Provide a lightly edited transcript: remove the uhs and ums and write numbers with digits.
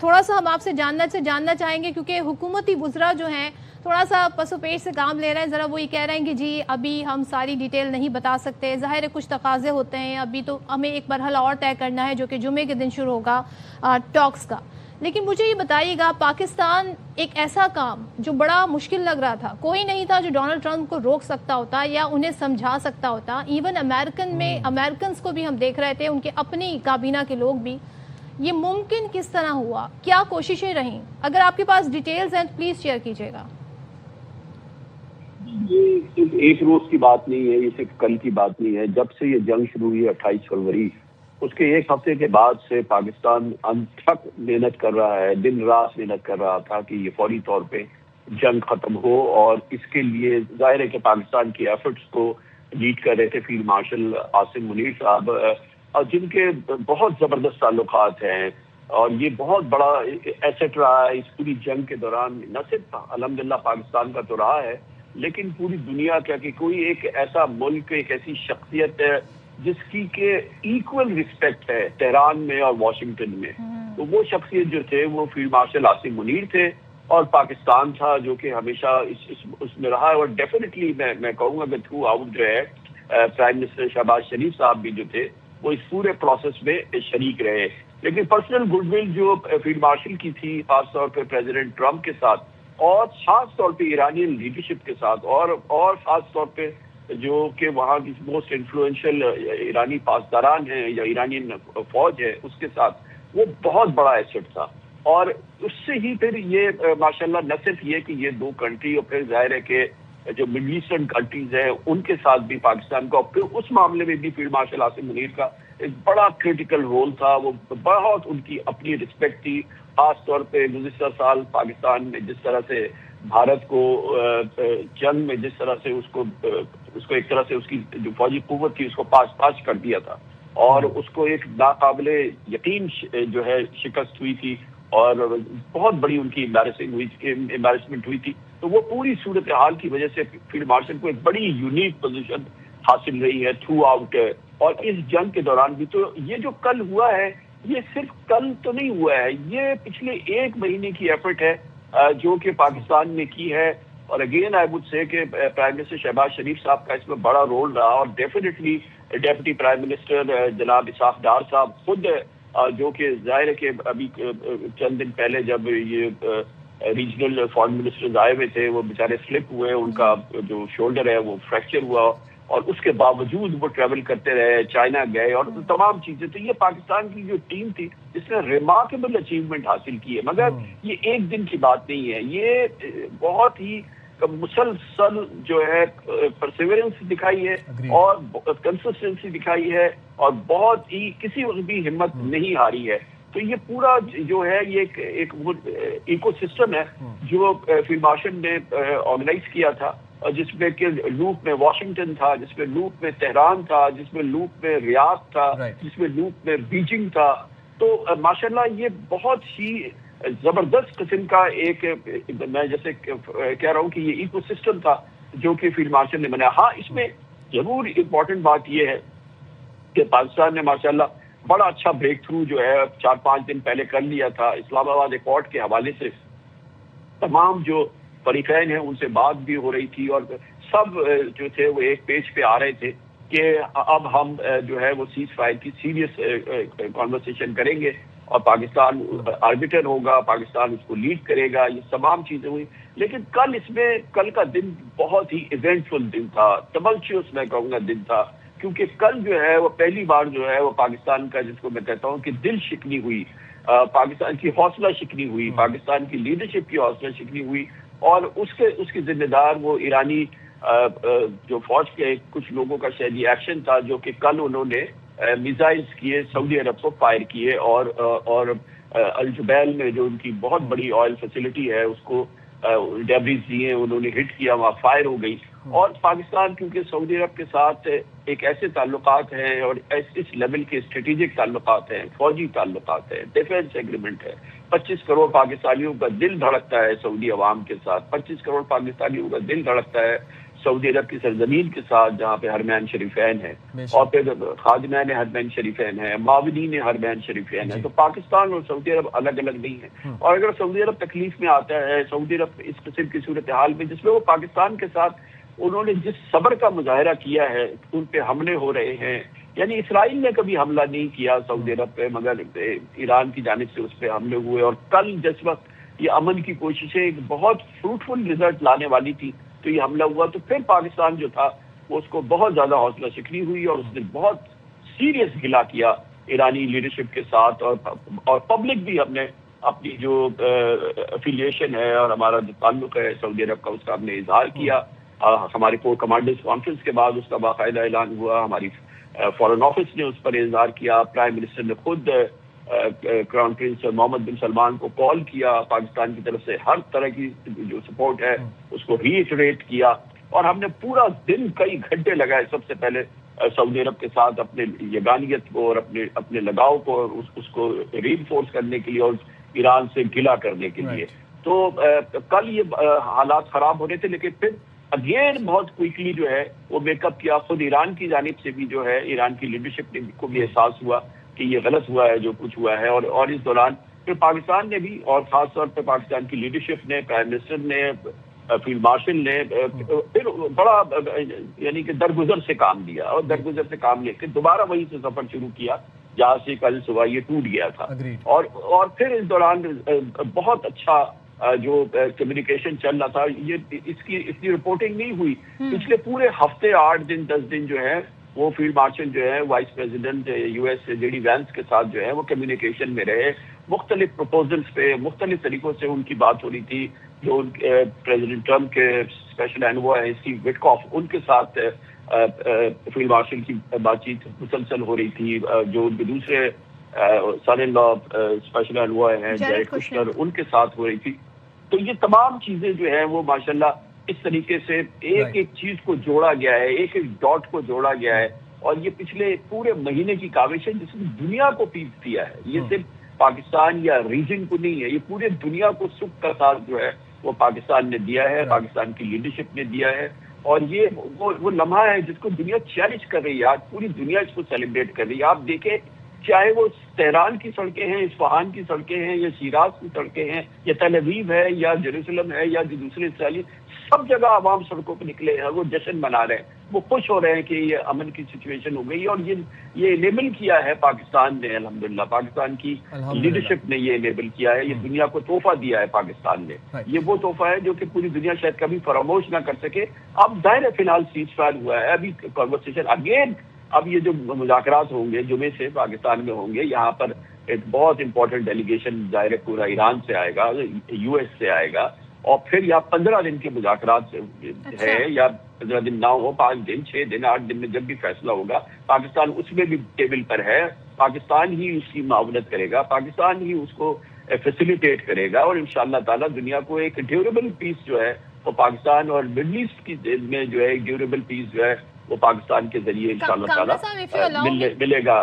تھوڑا سا ہم آپ سے جاننا چاہیں گے، کیونکہ حکومتی وزراء جو ہیں تھوڑا سا پس و پیش سے کام لے رہے ہیں، ذرا وہ یہ کہہ رہے ہیں کہ جی ابھی ہم ساری ڈیٹیل نہیں بتا سکتے، ظاہر ہے کچھ تقاضے ہوتے ہیں، ابھی تو ہمیں ایک مرحلہ اور طے کرنا ہے جو کہ جمعے کے دن شروع ہوگا ٹاکس کا۔ لیکن مجھے یہ بتائیے گا، پاکستان ایک ایسا کام جو بڑا مشکل لگ رہا تھا، کوئی نہیں تھا جو ڈونلڈ ٹرمپ کو روک سکتا ہوتا یا انہیں سمجھا سکتا ہوتا، ایون امریکنز کو بھی ہم دیکھ رہے تھے، ان کے اپنی کابینہ کے لوگ بھی، یہ ممکن کس طرح ہوا؟ کیا کوششیں رہیں؟ اگر آپ کے پاس ڈیٹیلز ہیں پلیز شیئر کیجیے گا۔ یہ صرف ایک روز کی بات نہیں ہے، یہ صرف کل کی بات نہیں ہے۔ جب سے یہ جنگ شروع ہوئی 28 فروری، اس کے ایک ہفتے کے بعد سے پاکستان انتھک محنت کر رہا ہے، دن رات محنت کر رہا تھا کہ یہ فوری طور پہ جنگ ختم ہو، اور اس کے لیے ظاہر ہے کہ پاکستان کی ایفرٹس کو لیڈ کر رہے تھے فیلڈ مارشل عاصم منیر صاحب، اور جن کے بہت زبردست تعلقات ہیں، اور یہ بہت بڑا ایسٹ رہا ہے اس پوری جنگ کے دوران، نہ صرف الحمدللہ پاکستان کا تو رہا ہے لیکن پوری دنیا کا، کہ کوئی ایک ایسا ملک، ایک ایسی شخصیت ہے جس کی کہ ایکول رسپیکٹ ہے تہران میں اور واشنگٹن میں، تو وہ شخصیت جو تھے وہ فیلڈ مارشل عاصم منیر تھے، اور پاکستان تھا جو کہ ہمیشہ اس میں رہا ہے۔ اور ڈیفینیٹلی میں کہوں گا کہ تھرو آؤٹ جو ہے پرائم منسٹر شہباز شریف صاحب بھی جو تھے وہ اس پورے پروسیس میں شریک رہے، لیکن پرسنل گڈ ول جو فیلڈ مارشل کی تھی خاص طور پہ پریزیڈنٹ ٹرمپ کے ساتھ، اور خاص طور پہ ایرانین لیڈرشپ کے ساتھ، اور خاص طور پہ جو کہ وہاں کی موسٹ انفلوئنشل ایرانی پاسداران ہیں یا ایرانین فوج ہے اس کے ساتھ، وہ بہت بڑا ایسٹ تھا۔ اور اس سے ہی پھر یہ ماشاءاللہ نہ صرف یہ کہ یہ دو کنٹری، اور پھر ظاہر ہے کہ جو مڈل ایسٹرن کنٹریز ہیں ان کے ساتھ بھی پاکستان کا، پھر اس معاملے میں بھی فیلڈ مارشل عاصم منیر کا ایک بڑا کرٹیکل رول تھا، وہ بہت ان کی اپنی رسپیکٹ تھی، خاص طور پہ گزشتہ سال پاکستان میں جس طرح سے بھارت کو جنگ میں جس طرح سے اس کو ایک طرح سے اس کی جو فوجی قوت تھی اس کو پاس کر دیا تھا، اور اس کو ایک ناقابل یقین جو ہے شکست ہوئی تھی، اور بہت بڑی ان کی امبیرسمنٹ ہوئی تھی، تو وہ پوری صورتحال کی وجہ سے فیلڈ مارشل کو ایک بڑی یونیک پوزیشن حاصل رہی ہے تھرو آؤٹ۔ اور اس جنگ کے دوران بھی تو یہ جو کل ہوا ہے، یہ صرف کل تو نہیں ہوا ہے، یہ پچھلے ایک مہینے کی ایفرٹ ہے جو کہ پاکستان نے کی ہے، اور اگین آئی وڈ سے کہ پرائم منسٹر شہباز شریف صاحب کا اس میں بڑا رول رہا، اور ڈیفینیٹلی ڈیپٹی پرائم منسٹر جناب اسحاق ڈار صاحب خود، جو کہ ظاہر ہے کہ ابھی چند دن پہلے جب یہ ریجنل فارن منسٹرز آئے ہوئے تھے وہ بیچارے سلپ ہوئے، ان کا جو شولڈر ہے وہ فریکچر ہوا، اور اس کے باوجود وہ ٹریول کرتے رہے، چائنا گئے اور تمام چیزیں، تو یہ پاکستان کی جو ٹیم تھی جس نے ریمارکیبل اچیومنٹ حاصل کی ہے، مگر یہ ایک دن کی بات نہیں ہے، یہ بہت ہی مسلسل جو ہے پرسیورنس دکھائی ہے اور کنسسٹنسی دکھائی ہے، اور بہت ہی کسی وقت بھی ہمت نہیں ہاری ہے، تو یہ پورا جو ہے یہ ایک ایکو سسٹم ہے جو فیلڈ مارشل نے آرگنائز کیا تھا، جس میں کہ لوپ میں واشنگٹن تھا، جس میں لوپ میں تہران تھا، جس میں لوپ میں ریاض تھا، جس میں لوپ میں بیجنگ تھا، تو ماشاءاللہ یہ بہت ہی زبردست قسم کا ایک، میں جیسے کہہ رہا ہوں کہ یہ ایکو سسٹم تھا جو کہ فیلڈ مارشل نے بنایا۔ ہاں اس میں ضرور امپورٹنٹ بات یہ ہے کہ پاکستان نے ماشاءاللہ بڑا اچھا بریک تھرو جو ہے 4-5 دن پہلے کر لیا تھا، اسلام آباد ایکارڈ کے حوالے سے تمام جو فریقین ہیں ان سے بات بھی ہو رہی تھی، اور سب جو تھے وہ ایک پیج پہ آ رہے تھے کہ اب ہم جو ہے وہ سیز فائر کی سیریس کانورسیشن کریں گے، اور پاکستان آربیٹر ہوگا، پاکستان اس کو لیڈ کرے گا، یہ تمام چیزیں ہوئی، لیکن کل کا دن بہت ہی ایونٹ فل دن تھا، ٹملچیوس میں کہوں گا دن تھا، کیونکہ کل جو ہے وہ پہلی بار جو ہے وہ پاکستان کا، جس کو میں کہتا ہوں کہ دل شکنی ہوئی، پاکستان کی حوصلہ شکنی ہوئی، پاکستان کی لیڈرشپ کی حوصلہ شکنی ہوئی، اور اس کے ذمہ دار وہ ایرانی جو فوج کے کچھ لوگوں کا شہری ایکشن تھا، جو کہ کل انہوں نے میزائلز کیے، سعودی عرب کو فائر کیے، اور الجبیل میں جو ان کی بہت بڑی آئل فیسلٹی ہے اس کو ڈیبریز دیے، انہوں نے ہٹ کیا، وہاں فائر ہو گئی، اور پاکستان کیونکہ سعودی عرب کے ساتھ ایک ایسے تعلقات ہیں اور اس لیول کے اسٹریٹجک تعلقات ہیں، فوجی تعلقات ہیں، ڈیفینس ایگریمنٹ ہے، 25 کروڑ پاکستانیوں کا دل دھڑکتا ہے سعودی عوام کے ساتھ، 25 کروڑ پاکستانیوں کا دل دھڑکتا ہے سعودی عرب کی سرزمین کے ساتھ جہاں پہ حرمین شریفین ہیں اور پھر خادمین حرمین شریفین ہیں، معاونین حرمین شریفین ہیں، تو پاکستان اور سعودی عرب الگ الگ نہیں ہیں۔ اور اگر سعودی عرب تکلیف میں آتا ہے، سعودی عرب اس قسم کی صورتحال میں جس میں وہ پاکستان کے ساتھ انہوں نے جس صبر کا مظاہرہ کیا ہے، ان پہ حملے ہو رہے ہیں، یعنی اسرائیل نے کبھی حملہ نہیں کیا سعودی عرب پہ، مگر ایران کی جانب سے اس پہ حملے ہوئے، اور کل جس وقت یہ امن کی کوششیں ایک بہت فروٹفل رزلٹ لانے والی تھی تو یہ حملہ ہوا، تو پھر پاکستان جو تھا وہ اس کو بہت زیادہ حوصلہ شکنی ہوئی اور اس نے بہت سیریس گلا کیا ایرانی لیڈرشپ کے ساتھ، اور پبلک بھی ہم نے اپنی جو افیلیشن ہے اور ہمارا جو تعلق ہے سعودی عرب کا اس کا ہم نے اظہار کیا۔ ہماری کور کمانڈرز کانفرنس کے بعد اس کا باقاعدہ اعلان ہوا، ہماری فارن آفس نے اس پر اظہار کیا، پرائم منسٹر نے خود کراؤن پرنس محمد بن سلمان کو کال کیا، پاکستان کی طرف سے ہر طرح کی جو سپورٹ ہے اس کو ری ایٹریٹ کیا، اور ہم نے پورا دن کئی گھنٹے لگائے سب سے پہلے سعودی عرب کے ساتھ اپنے یگانیت کو اور اپنے لگاؤ کو اس کو ری انفورس کرنے کے لیے اور ایران سے گلا کرنے کے لیے۔ تو کل یہ حالات خراب ہو رہے تھے، لیکن پھر اگین بہت کوئکلی جو ہے وہ میک اپ کیا، خود ایران کی جانب سے بھی جو ہے ایران کی لیڈرشپ کو بھی احساس ہوا کہ یہ غلط ہوا ہے جو کچھ ہوا ہے، اور اس دوران پھر پاکستان نے بھی، اور خاص طور پہ پاکستان کی لیڈرشپ نے، پرائم منسٹر نے، فیلڈ مارشل نے پھر بڑا یعنی کہ درگزر سے کام دیا، اور درگزر سے کام لے کے دوبارہ وہیں سے سفر شروع کیا جہاں سے کل صبح یہ ٹوٹ گیا تھا، اور پھر اس دوران بہت اچھا جو کمیونیکیشن چل رہا تھا، یہ اس کی رپورٹنگ نہیں ہوئی پچھلے پورے ہفتے 8 دن 10 دن جو ہے وہ فیلڈ مارشل جو ہے vice president U S J D Vance کے ساتھ جو ہے وہ کمیونیکیشن میں رہے، مختلف پروپوزلز پہ مختلف طریقوں سے ان کی بات ہو رہی تھی، جو پریزیڈنٹ ٹرمپ کے اسپیشل انوائے ہیں اسٹیو وٹکاف، ان کے ساتھ فیلڈ مارشل کی بات چیت مسلسل ہو رہی تھی، جو ان کے دوسرے سن ان لا اسپیشل انوائے ہیں جیریڈ کشنر، ان کے ساتھ ہو رہی تھی۔ تو یہ تمام چیزیں جو ہیں وہ ماشاءاللہ اس طریقے سے ایک ایک چیز کو جوڑا گیا ہے، ایک ایک ڈاٹ کو جوڑا گیا ہے، اور یہ پچھلے پورے مہینے کی کاوش ہے جس نے دنیا کو پیس دیا ہے، یہ صرف پاکستان یا ریجن کو نہیں ہے، یہ پورے دنیا کو سکھ کا ساتھ جو ہے وہ پاکستان نے دیا ہے، پاکستان کی لیڈرشپ نے دیا ہے، اور یہ وہ لمحہ ہے جس کو دنیا چیریش کر رہی ہے، آج پوری دنیا اس کو سیلیبریٹ کر رہی ہے۔ آپ دیکھیں چاہے وہ تہران کی سڑکیں ہیں، اصفہان کی سڑکیں ہیں، یا شیراز کی سڑکیں ہیں، یا تل ابیب ہے، یا جیروسلم ہے، یا جو دوسرے اسرائیلی، سب جگہ عوام سڑکوں پہ نکلے ہیں، وہ جشن منا رہے ہیں، وہ خوش ہو رہے ہیں کہ یہ امن کی سچویشن ہو گئی، اور یہ انیبل کیا ہے پاکستان نے، الحمدللہ پاکستان کی لیڈرشپ نے یہ انیبل کیا ہے، یہ دنیا کو تحفہ دیا ہے پاکستان نے، یہ وہ تحفہ ہے جو کہ پوری دنیا شاید کبھی فراموش نہ کر سکے۔ اب ظاہر ہے فی الحال سیز فائر ہوا ہے، ابھی کنورسیشن اگین، اب یہ جو مذاکرات ہوں گے جمعے سے پاکستان میں ہوں گے، یہاں پر ایک بہت امپورٹنٹ ڈیلیگیشن ظاہر پورا ایران سے آئے گا، یو ایس سے آئے گا، اور پھر یا 15 دن کے مذاکرات ہے، یا 15 دن نہ ہو، 5 دن 6 دن 8 دن میں جب بھی فیصلہ ہوگا، پاکستان اس میں بھی ٹیبل پر ہے، پاکستان ہی اس کی معاونت کرے گا، پاکستان ہی اس کو فیسیلیٹیٹ کرے گا، اور انشاءاللہ تعالیٰ دنیا کو ایک ڈیوریبل پیس جو ہے وہ پاکستان اور مڈل ایسٹ کی میں جو ہے ایک ڈیوریبل پیس جو ہے وہ پاکستان کے ذریعے انشاءاللہ تعالیٰ ملے گا۔